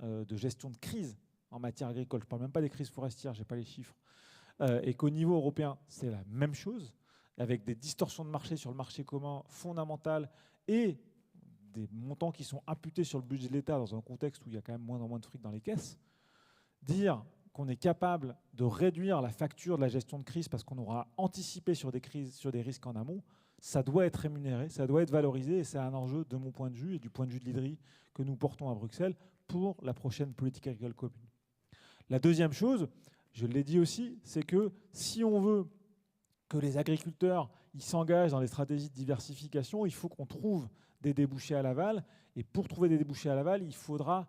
de gestion de crise en matière agricole. Je ne parle même pas des crises forestières, je n'ai pas les chiffres. Et qu'au niveau européen, c'est la même chose, avec des distorsions de marché sur le marché commun fondamentales et des montants qui sont imputés sur le budget de l'État dans un contexte où il y a quand même moins en moins de fric dans les caisses. Dire qu'on est capable de réduire la facture de la gestion de crise parce qu'on aura anticipé sur des crises, sur des risques en amont, ça doit être rémunéré, ça doit être valorisé, et c'est un enjeu de mon point de vue et du point de vue de l'IDRI que nous portons à Bruxelles pour la prochaine politique agricole commune. La deuxième chose, je l'ai dit aussi, c'est que si on veut que les agriculteurs s'engagent dans les stratégies de diversification, il faut qu'on trouve des débouchés à l'aval. Et pour trouver des débouchés à l'aval, il faudra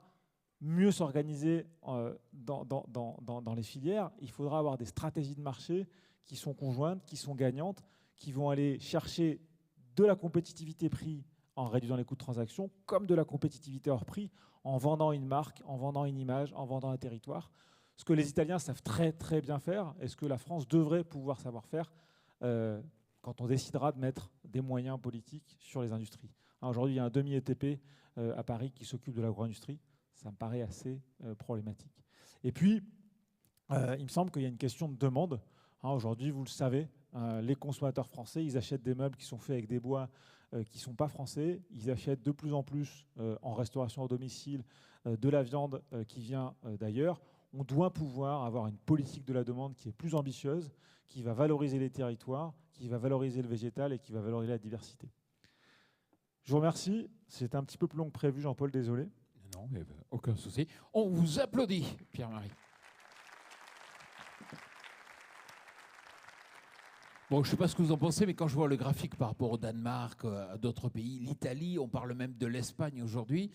mieux s'organiser dans les filières. Il faudra avoir des stratégies de marché qui sont conjointes, qui sont gagnantes, qui vont aller chercher de la compétitivité prix en réduisant les coûts de transaction, comme de la compétitivité hors prix en vendant une marque, en vendant une image, en vendant un territoire. Ce que les Italiens savent très très bien faire et ce que la France devrait pouvoir savoir faire quand on décidera de mettre des moyens politiques sur les industries. Aujourd'hui, il y a un demi-ETP à Paris qui s'occupe de l'agro-industrie. Ça me paraît assez problématique. Et puis, il me semble qu'il y a une question de demande. Aujourd'hui, vous le savez, les consommateurs français, ils achètent des meubles qui sont faits avec des bois qui ne sont pas français. Ils achètent de plus en plus en restauration à domicile de la viande qui vient d'ailleurs. On doit pouvoir avoir une politique de la demande qui est plus ambitieuse, qui va valoriser les territoires, qui va valoriser le végétal et qui va valoriser la diversité. Je vous remercie. C'était un petit peu plus long que prévu, Jean-Paul, désolé. Non, aucun souci. On vous applaudit, Pierre-Marie. Bon, je ne sais pas ce que vous en pensez, mais quand je vois le graphique par rapport au Danemark, à d'autres pays, l'Italie, on parle même de l'Espagne aujourd'hui,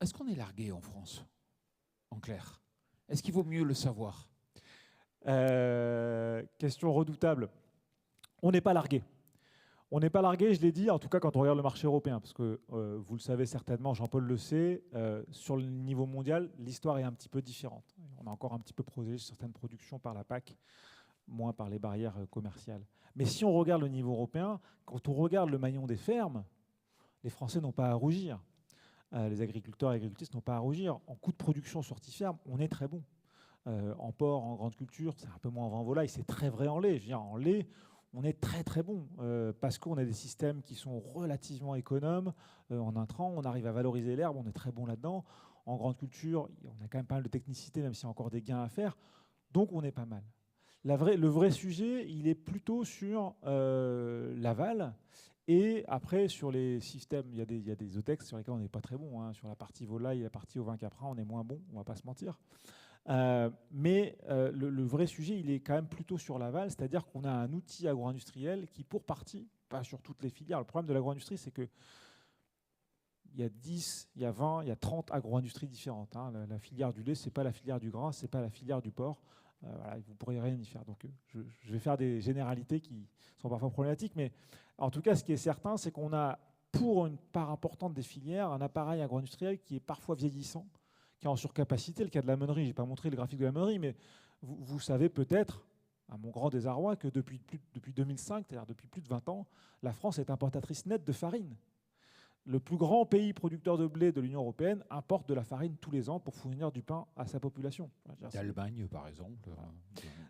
est-ce qu'on est largué en France, en clair? Est-ce qu'il vaut mieux le savoir? Question redoutable. On n'est pas largué. On n'est pas largué, je l'ai dit, en tout cas quand on regarde le marché européen, parce que vous le savez certainement, Jean-Paul le sait, sur le niveau mondial, l'histoire est un petit peu différente. On a encore un petit peu protégé certaines productions par la PAC, moins par les barrières commerciales. Mais si on regarde le niveau européen, quand on regarde le maillon des fermes, les Français n'ont pas à rougir. Les agriculteurs et agricultrices n'ont pas à rougir. En coût de production sortie ferme, on est très bon. En porc, en grande culture, c'est un peu moins en volaille, c'est très vrai en lait. Je veux dire, en lait, on est très très bon parce qu'on a des systèmes qui sont relativement économes en intrants, on arrive à valoriser l'herbe, on est très bon là-dedans. En grande culture, on a quand même pas mal de technicité, même s'il y a encore des gains à faire. Donc on est pas mal. Le vrai sujet, il est plutôt sur l'aval. Et après, sur les systèmes, il y a des OTEX sur lesquels on n'est pas très bon. Sur la partie volaille et la partie ovin caprin, on est moins bon, on ne va pas se mentir. Mais le vrai sujet, il est quand même plutôt sur l'aval, c'est-à-dire qu'on a un outil agro-industriel qui, pour partie, pas sur toutes les filières. Le problème de l'agro-industrie, c'est que il y a 10, il y a 20, il y a 30 agro-industries différentes. La filière du lait, ce n'est pas la filière du grain, ce n'est pas la filière du porc. Voilà, vous ne pourrez rien y faire. Donc, je vais faire des généralités qui sont parfois problématiques. Mais en tout cas, ce qui est certain, c'est qu'on a, pour une part importante des filières, un appareil agro-industriel qui est parfois vieillissant, qui est en surcapacité. Le cas de la meunerie, je n'ai pas montré le graphique de la meunerie, mais vous savez peut-être, à mon grand désarroi, que depuis 2005, c'est-à-dire depuis plus de 20 ans, la France est importatrice nette de farine. Le plus grand pays producteur de blé de l'Union européenne importe de la farine tous les ans pour fournir du pain à sa population. D'Allemagne, par exemple,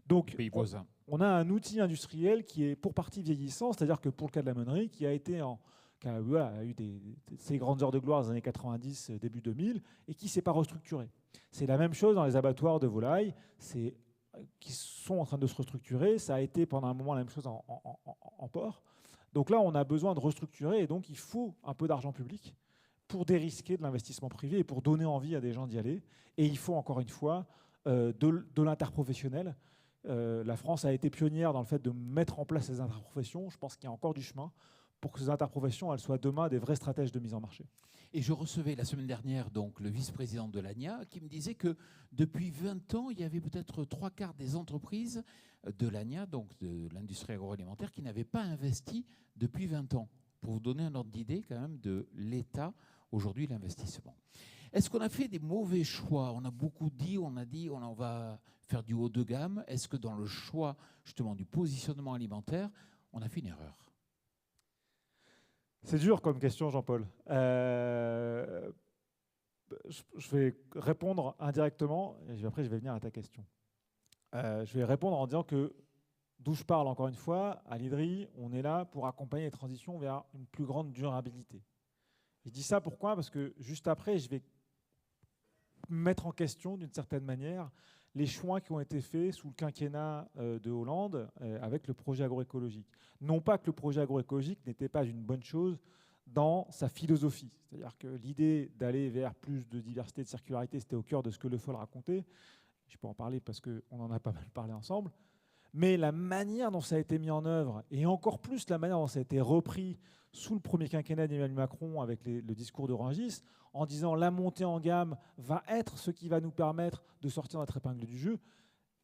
donc, pays voisins. On a un outil industriel qui est pour partie vieillissant, c'est-à-dire que pour le cas de la meunerie, qui a eu ses grandes heures de gloire dans les années 90, début 2000, et qui ne s'est pas restructuré. C'est la même chose dans les abattoirs de volailles, qui sont en train de se restructurer. Ça a été pendant un moment la même chose en porc. Donc là, on a besoin de restructurer, et donc il faut un peu d'argent public pour dérisquer de l'investissement privé et pour donner envie à des gens d'y aller. Et il faut encore une fois de l'interprofessionnel. La France a été pionnière dans le fait de mettre en place ces interprofessions. Je pense qu'il y a encore du chemin pour que ces interprofessions elles soient demain des vrais stratèges de mise en marché. Et je recevais la semaine dernière donc, le vice-président de l'ANIA qui me disait que depuis 20 ans, il y avait peut-être 3/4 des entreprises de l'ANIA, donc de l'industrie agroalimentaire, qui n'avaient pas investi depuis 20 ans. Pour vous donner un ordre d'idée quand même de l'état aujourd'hui l'investissement. Est-ce qu'on a fait des mauvais choix? On a beaucoup dit, on va faire du haut de gamme. Est-ce que dans le choix justement du positionnement alimentaire, on a fait une erreur? C'est dur comme question, Jean-Paul. Je vais répondre indirectement, et après je vais venir à ta question. Je vais répondre en disant que, d'où je parle encore une fois, à l'IDRI, on est là pour accompagner les transitions vers une plus grande durabilité. Je dis ça pourquoi? Parce que juste après, je vais mettre en question d'une certaine manière les choix qui ont été faits sous le quinquennat de Hollande avec le projet agroécologique. Non pas que le projet agroécologique n'était pas une bonne chose dans sa philosophie. C'est-à-dire que l'idée d'aller vers plus de diversité, de circularité, c'était au cœur de ce que Le Foll racontait. Je peux en parler parce qu'on en a pas mal parlé ensemble. Mais la manière dont ça a été mis en œuvre, et encore plus la manière dont ça a été repris sous le premier quinquennat d'Emmanuel Macron avec le discours de Rungis, en disant la montée en gamme va être ce qui va nous permettre de sortir notre épingle du jeu,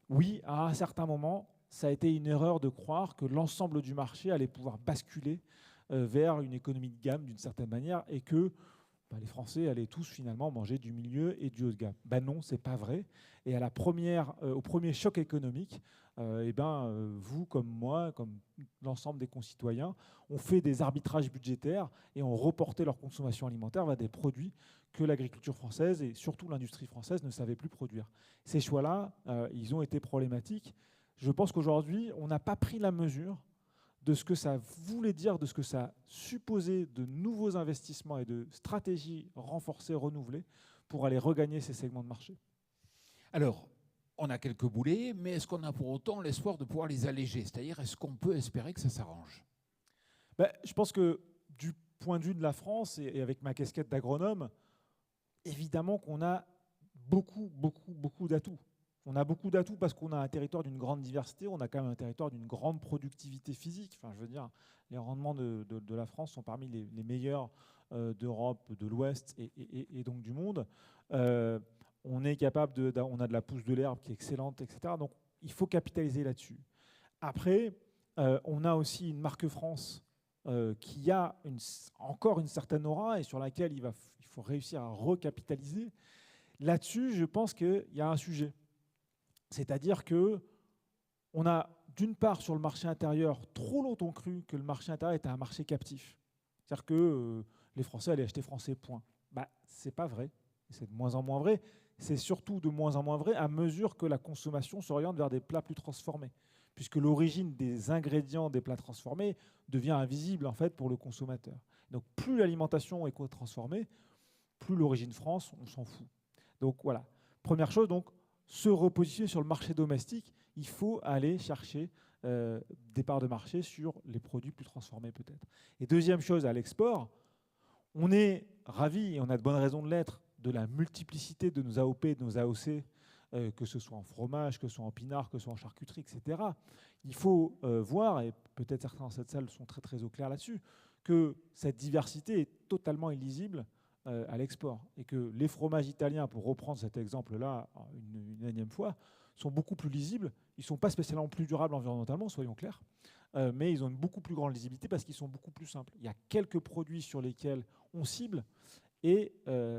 oui, à un certain moment, ça a été une erreur de croire que l'ensemble du marché allait pouvoir basculer vers une économie de gamme d'une certaine manière et que les Français allaient tous finalement manger du milieu et du haut de gamme. Ben non, c'est pas vrai. Et à au premier choc économique, vous comme moi, comme l'ensemble des concitoyens, ont fait des arbitrages budgétaires et ont reporté leur consommation alimentaire vers des produits que l'agriculture française et surtout l'industrie française ne savait plus produire. Ces choix-là, ils ont été problématiques. Je pense qu'aujourd'hui, on n'a pas pris la mesure de ce que ça voulait dire, de ce que ça supposait de nouveaux investissements et de stratégies renforcées, renouvelées, pour aller regagner ces segments de marché. Alors, on a quelques boulets, mais est-ce qu'on a pour autant l'espoir de pouvoir les alléger? C'est-à-dire, est-ce qu'on peut espérer que ça s'arrange? Je pense que du point de vue de la France, et avec ma casquette d'agronome, évidemment qu'on a beaucoup d'atouts. On a beaucoup d'atouts parce qu'on a un territoire d'une grande diversité, on a quand même un territoire d'une grande productivité physique. Enfin, je veux dire, les rendements de la France sont parmi les meilleurs d'Europe, de l'Ouest et donc du monde. On est capable on a de la pousse de l'herbe qui est excellente, etc. Donc, il faut capitaliser là-dessus. Après, on a aussi une marque France qui a encore une certaine aura et sur laquelle il faut réussir à recapitaliser. Là-dessus, je pense qu'il y a un sujet. C'est-à-dire qu'on a, d'une part, sur le marché intérieur, trop longtemps cru que le marché intérieur était un marché captif. C'est-à-dire que les Français allaient acheter français, point. Ce n'est pas vrai. C'est de moins en moins vrai. C'est surtout de moins en moins vrai à mesure que la consommation s'oriente vers des plats plus transformés, puisque l'origine des ingrédients des plats transformés devient invisible en fait pour le consommateur. Donc plus l'alimentation est transformée, plus l'origine France, on s'en fout. Donc voilà. Première chose, donc, se repositionner sur le marché domestique, il faut aller chercher des parts de marché sur les produits plus transformés peut-être. Et deuxième chose, à l'export, on est ravis, et on a de bonnes raisons de l'être, de la multiplicité de nos AOP, de nos AOC, que ce soit en fromage, que ce soit en pinard, que ce soit en charcuterie, etc. Il faut voir, et peut-être certains dans cette salle sont très très au clair là-dessus, que cette diversité est totalement illisible à l'export et que les fromages italiens, pour reprendre cet exemple-là une énième fois, sont beaucoup plus lisibles. Ils ne sont pas spécialement plus durables environnementalement, soyons clairs, mais ils ont une beaucoup plus grande lisibilité parce qu'ils sont beaucoup plus simples. Il y a quelques produits sur lesquels on cible et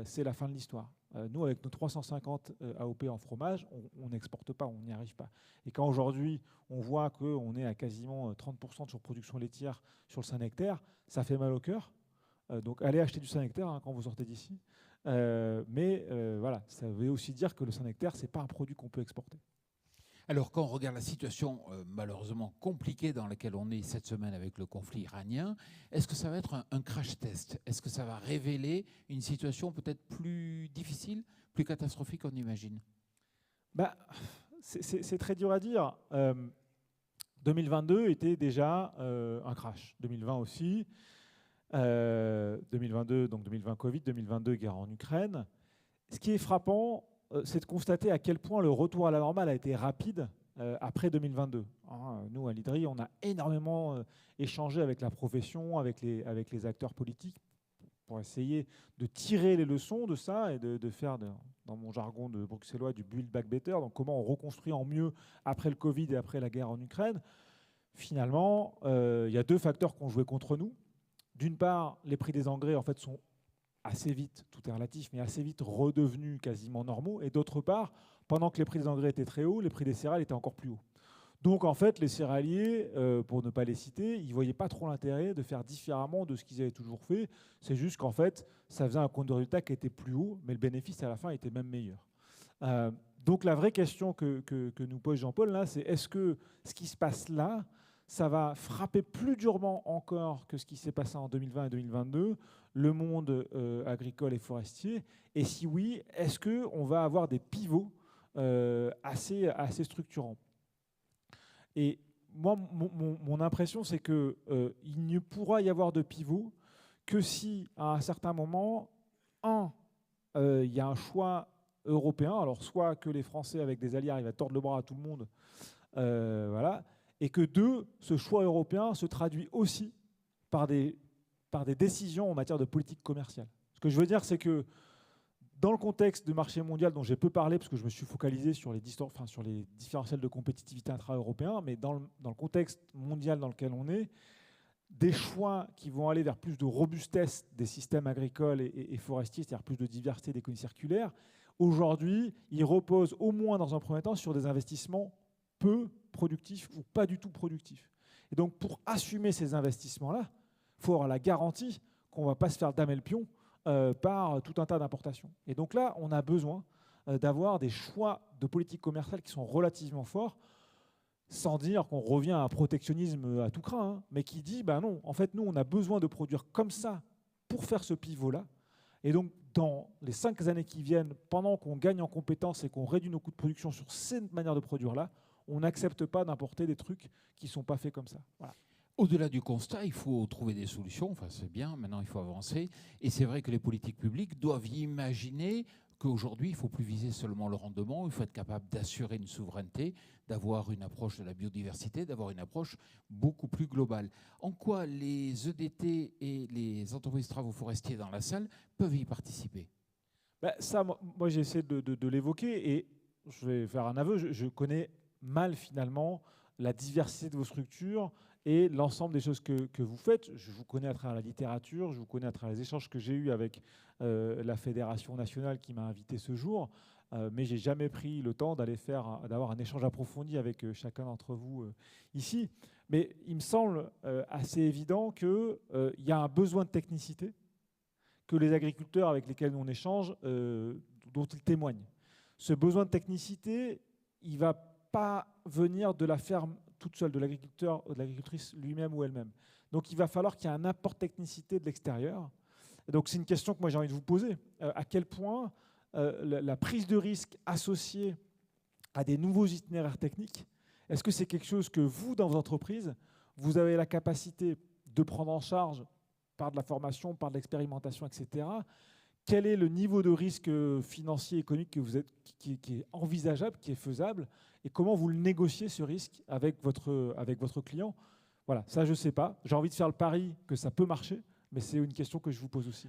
c'est la fin de l'histoire. Nous, avec nos 350 AOP en fromage, on n'exporte pas, on n'y arrive pas. Et quand aujourd'hui, on voit qu'on est à quasiment 30% de surproduction laitière sur le Saint-Nectaire, ça fait mal au cœur. Donc allez acheter du Saint-Nectaire quand vous sortez d'ici. Mais voilà, ça veut aussi dire que le Saint-Nectaire, ce n'est pas un produit qu'on peut exporter. Alors, quand on regarde la situation malheureusement compliquée dans laquelle on est cette semaine avec le conflit iranien, est-ce que ça va être un crash test? Est-ce que ça va révéler une situation peut-être plus difficile, plus catastrophique qu'on imagine? C'est très dur à dire. 2022 était déjà un crash. 2020 aussi. 2022, donc 2020 Covid, 2022 guerre en Ukraine. Ce qui est frappant, c'est de constater à quel point le retour à la normale a été rapide après 2022. Nous, à l'IDRI, on a énormément échangé avec la profession, avec les acteurs politiques, pour essayer de tirer les leçons de ça et de faire, dans mon jargon de bruxellois, du build back better, donc comment on reconstruit en mieux après le Covid et après la guerre en Ukraine. Finalement, il y a deux facteurs qui ont joué contre nous. D'une part, les prix des engrais en fait, sont assez vite, tout est relatif, mais assez vite redevenus quasiment normaux. Et d'autre part, pendant que les prix des engrais étaient très hauts, les prix des céréales étaient encore plus hauts. Donc en fait, les céréaliers, pour ne pas les citer, ils ne voyaient pas trop l'intérêt de faire différemment de ce qu'ils avaient toujours fait. C'est juste qu'en fait, ça faisait un compte de résultat qui était plus haut, mais le bénéfice à la fin était même meilleur. Donc la vraie question que nous pose Jean-Paul, là, c'est est-ce que ce qui se passe là, ça va frapper plus durement encore que ce qui s'est passé en 2020 et 2022, le monde agricole et forestier? Et si oui, est-ce qu'on va avoir des pivots assez structurants. Et moi, mon impression, c'est qu'il ne pourra y avoir de pivot que si, à un certain moment, il y a un choix européen, alors soit que les Français, avec des alliés, arrivent à tordre le bras à tout le monde, voilà, et que deux, ce choix européen se traduit aussi par des décisions en matière de politique commerciale. Ce que je veux dire, c'est que dans le contexte du marché mondial dont j'ai peu parlé, parce que je me suis focalisé sur les différentiels de compétitivité intra-européens, mais dans le contexte mondial dans lequel on est, des choix qui vont aller vers plus de robustesse des systèmes agricoles et forestiers, c'est-à-dire plus de diversité d'économie circulaire, aujourd'hui, ils reposent au moins dans un premier temps sur des investissements peu productifs ou pas du tout productifs. Et donc, pour assumer ces investissements-là, il faut avoir la garantie qu'on ne va pas se faire damer le pion par tout un tas d'importations. Et donc là, on a besoin d'avoir des choix de politique commerciale qui sont relativement forts, sans dire qu'on revient à un protectionnisme à tout crin, hein, mais qui dit, ben non, en fait, nous, on a besoin de produire comme ça pour faire ce pivot-là. Et donc, dans les 5 années qui viennent, pendant qu'on gagne en compétences et qu'on réduit nos coûts de production sur cette manière de produire-là, on n'accepte pas d'importer des trucs qui ne sont pas faits comme ça. Voilà. Au-delà du constat, il faut trouver des solutions. Enfin, c'est bien, maintenant il faut avancer. Et c'est vrai que les politiques publiques doivent imaginer qu'aujourd'hui, il ne faut plus viser seulement le rendement, il faut être capable d'assurer une souveraineté, d'avoir une approche de la biodiversité, d'avoir une approche beaucoup plus globale. En quoi les EDT et les entreprises de travaux forestiers dans la salle peuvent y participer? Ben ça, moi j'ai essayé de l'évoquer et je vais faire un aveu, je connais mal finalement la diversité de vos structures et l'ensemble des choses que vous faites. Je vous connais à travers la littérature, je vous connais à travers les échanges que j'ai eus avec la Fédération nationale qui m'a invité ce jour, mais je n'ai jamais pris le temps d'avoir un échange approfondi avec chacun d'entre vous ici. Mais il me semble assez évident qu'il y a un besoin de technicité que les agriculteurs avec lesquels on échange, dont ils témoignent. Ce besoin de technicité, il ne va pas venir de la ferme toute seule, de l'agriculteur ou de l'agricultrice lui-même ou elle-même. Donc il va falloir qu'il y ait un apport de technicité de l'extérieur. Donc c'est une question que moi j'ai envie de vous poser. À quel point la prise de risque associée à des nouveaux itinéraires techniques, est-ce que c'est quelque chose que vous, dans vos entreprises, vous avez la capacité de prendre en charge par de la formation, par de l'expérimentation, etc. Quel est le niveau de risque financier, économique qui est envisageable, qui est faisable, et comment vous le négociez, ce risque, avec votre client? Voilà, ça je ne sais pas. J'ai envie de faire le pari que ça peut marcher, mais c'est une question que je vous pose aussi.